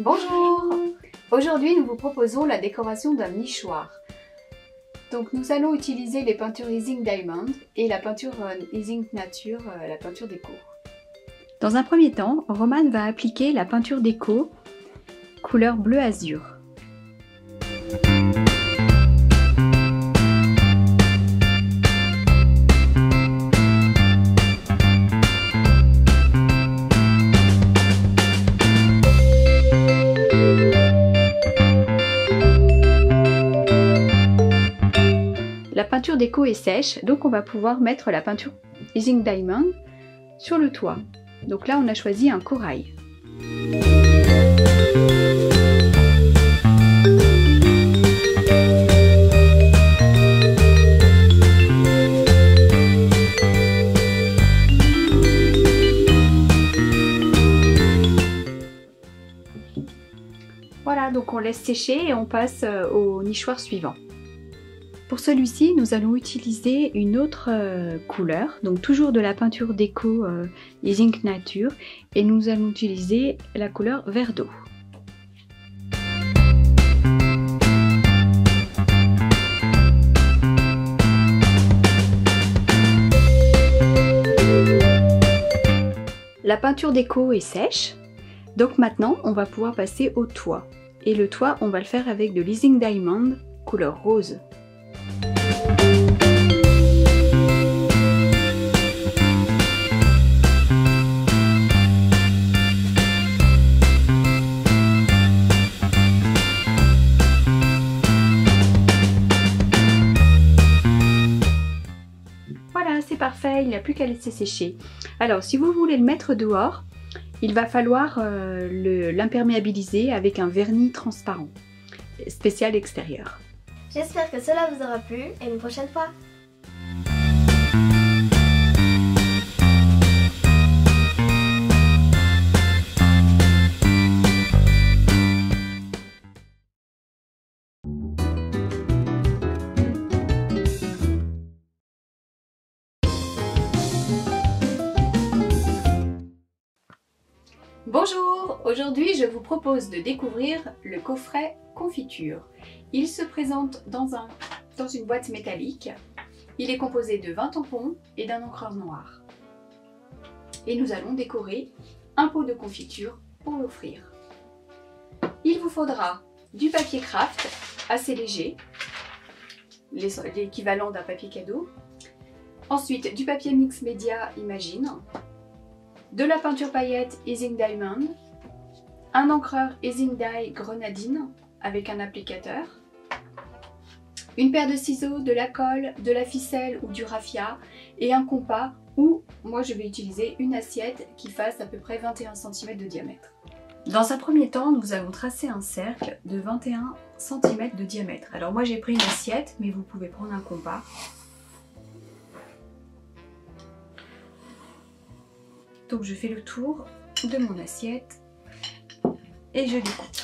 Bonjour! Aujourd'hui nous vous proposons la décoration d'un nichoir. Donc nous allons utiliser les peintures Easing Diamond et la peinture Easing Nature, la peinture déco. Dans un premier temps, Romane va appliquer la peinture déco couleur bleu azur. La peinture déco est sèche, donc on va pouvoir mettre la peinture Easing Diamond sur le toit. Donc là on a choisi un corail. Voilà, donc on laisse sécher et on passe au nichoir suivant. Pour celui-ci, nous allons utiliser une autre couleur, donc toujours de la peinture déco Easing Nature, et nous allons utiliser la couleur vert d'eau. La peinture déco est sèche, donc maintenant on va pouvoir passer au toit. Et le toit, on va le faire avec de l'Easing Diamond couleur rose. Voilà, c'est parfait, il n'y a plus qu'à laisser sécher. Alors, si vous voulez le mettre dehors, il va falloir l'imperméabiliser avec un vernis transparent, spécial extérieur. J'espère que cela vous aura plu et une prochaine fois. Bonjour! Aujourd'hui je vous propose de découvrir le coffret confiture. Il se présente dans une boîte métallique. Il est composé de 20 tampons et d'un encreur noir. Et nous allons décorer un pot de confiture pour l'offrir. Il vous faudra du papier craft assez léger, l'équivalent d'un papier cadeau. Ensuite du papier mix média Imagine, de la peinture paillette Easing Diamond, un encreur Easing Dye Grenadine avec un applicateur, une paire de ciseaux, de la colle, de la ficelle ou du raffia et un compas ou moi je vais utiliser une assiette qui fasse à peu près 21 cm de diamètre. Dans un premier temps, nous allons tracer un cercle de 21 cm de diamètre. Alors moi j'ai pris une assiette, mais vous pouvez prendre un compas. Donc je fais le tour de mon assiette et je découpe.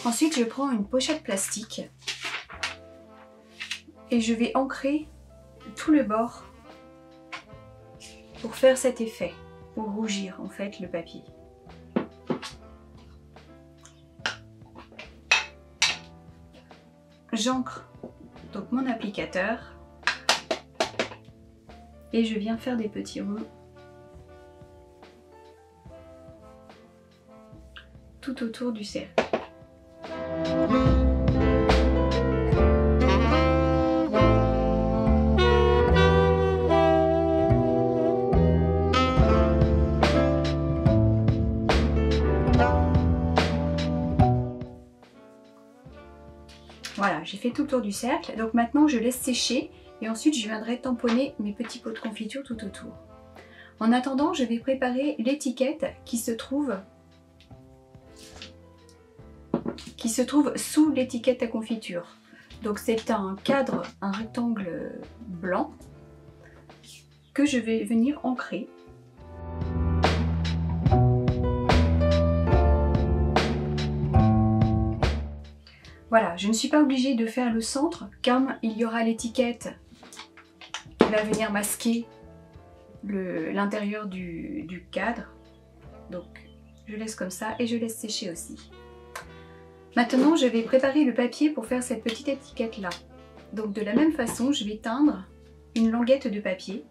Ensuite je prends une pochette plastique et je vais ancrer tout le bord pour faire cet effet, pour rougir en fait le papier. J'ancre donc mon applicateur et je viens faire des petits ronds tout autour du cercle. Voilà, j'ai fait tout le tour du cercle, donc maintenant je laisse sécher et ensuite je viendrai tamponner mes petits pots de confiture tout autour. En attendant, je vais préparer l'étiquette qui se trouve sous l'étiquette à confiture. Donc c'est un cadre, un rectangle blanc que je vais venir ancrer. Voilà, je ne suis pas obligée de faire le centre, comme il y aura l'étiquette qui va venir masquer l'intérieur du cadre. Donc je laisse comme ça et je laisse sécher aussi. Maintenant je vais préparer le papier pour faire cette petite étiquette là. Donc de la même façon je vais teindre une languette de papier.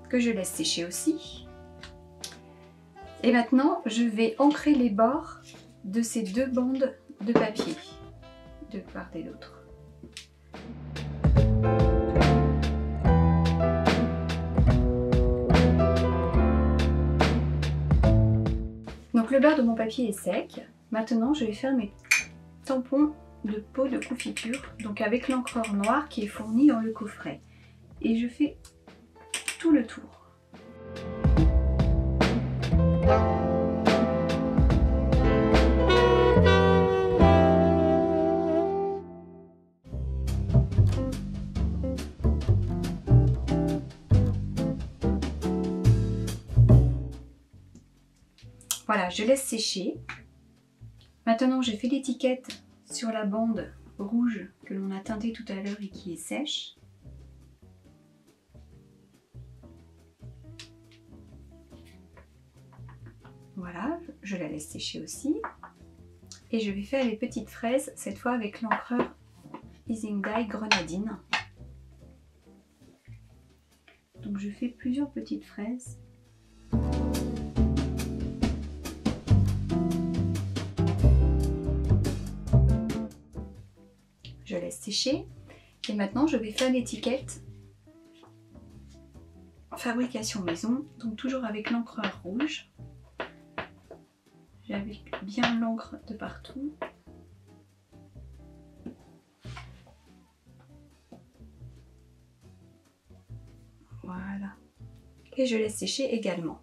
Que je laisse sécher aussi. Et maintenant je vais ancrer les bords de ces deux bandes de papier de part et d'autre. Donc le beurre de mon papier est sec. Maintenant je vais faire mes tampons de pot de confiture, donc avec l'encreur noire qui est fournie dans le coffret. Et je fais tout le tour. Voilà, je laisse sécher. Maintenant, j'ai fait l'étiquette sur la bande rouge que l'on a teintée tout à l'heure et qui est sèche. Voilà, je la laisse sécher aussi. Et je vais faire les petites fraises, cette fois avec l'encreur Easing Dye Grenadine. Donc je fais plusieurs petites fraises. Je laisse sécher. Et maintenant je vais faire l'étiquette fabrication maison, donc toujours avec l'encreur rouge. J'applique bien l'encre de partout. Voilà. Et je laisse sécher également.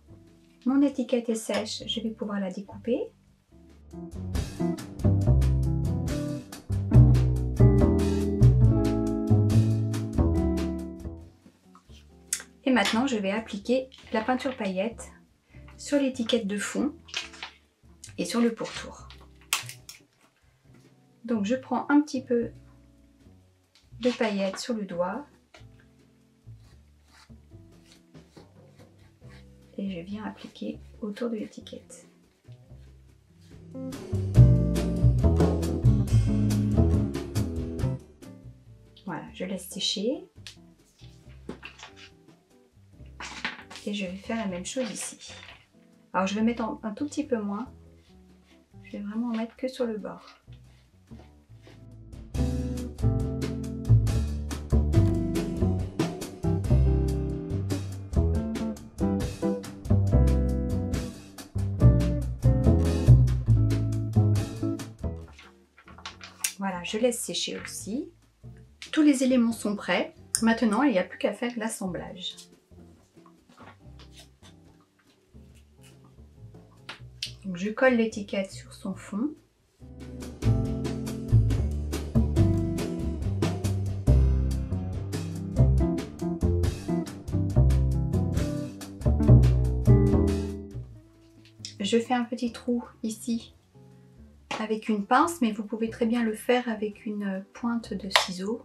Mon étiquette est sèche, je vais pouvoir la découper. Et maintenant, je vais appliquer la peinture paillette sur l'étiquette de fond et sur le pourtour. Donc je prends un petit peu de paillettes sur le doigt et je viens appliquer autour de l'étiquette. Voilà, je laisse sécher et je vais faire la même chose ici. Alors je vais mettre un tout petit peu moins. Je vais vraiment en mettre que sur le bord. Voilà, je laisse sécher aussi. Tous les éléments sont prêts. Maintenant, il n'y a plus qu'à faire l'assemblage. Donc, je colle l'étiquette sur son fond. Je fais un petit trou ici avec une pince, mais vous pouvez très bien le faire avec une pointe de ciseaux.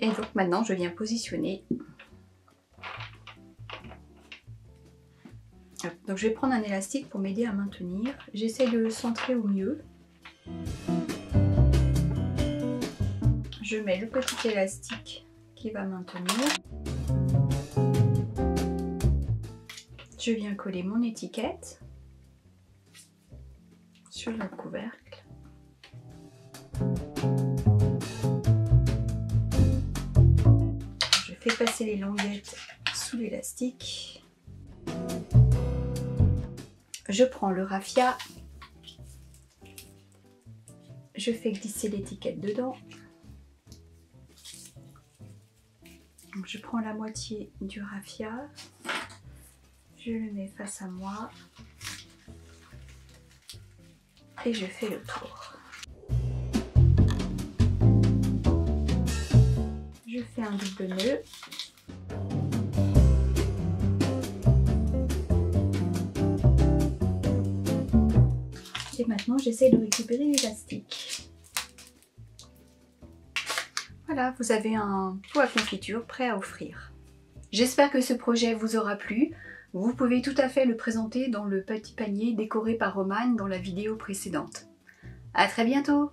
Et donc maintenant, je viens positionner. Donc je vais prendre un élastique pour m'aider à maintenir. J'essaie de le centrer au mieux. Je mets le petit élastique qui va maintenir. Je viens coller mon étiquette sur le couvercle. Je fais passer les languettes sous l'élastique. Je prends le raffia, je fais glisser l'étiquette dedans. Donc je prends la moitié du raffia, je le mets face à moi et je fais le tour. Je fais un double nœud. maintenant j'essaie de récupérer l'élastique. Voilà, vous avez un pot à confiture prêt à offrir. J'espère que ce projet vous aura plu. Vous pouvez tout à fait le présenter dans le petit panier décoré par Romane dans la vidéo précédente. À très bientôt!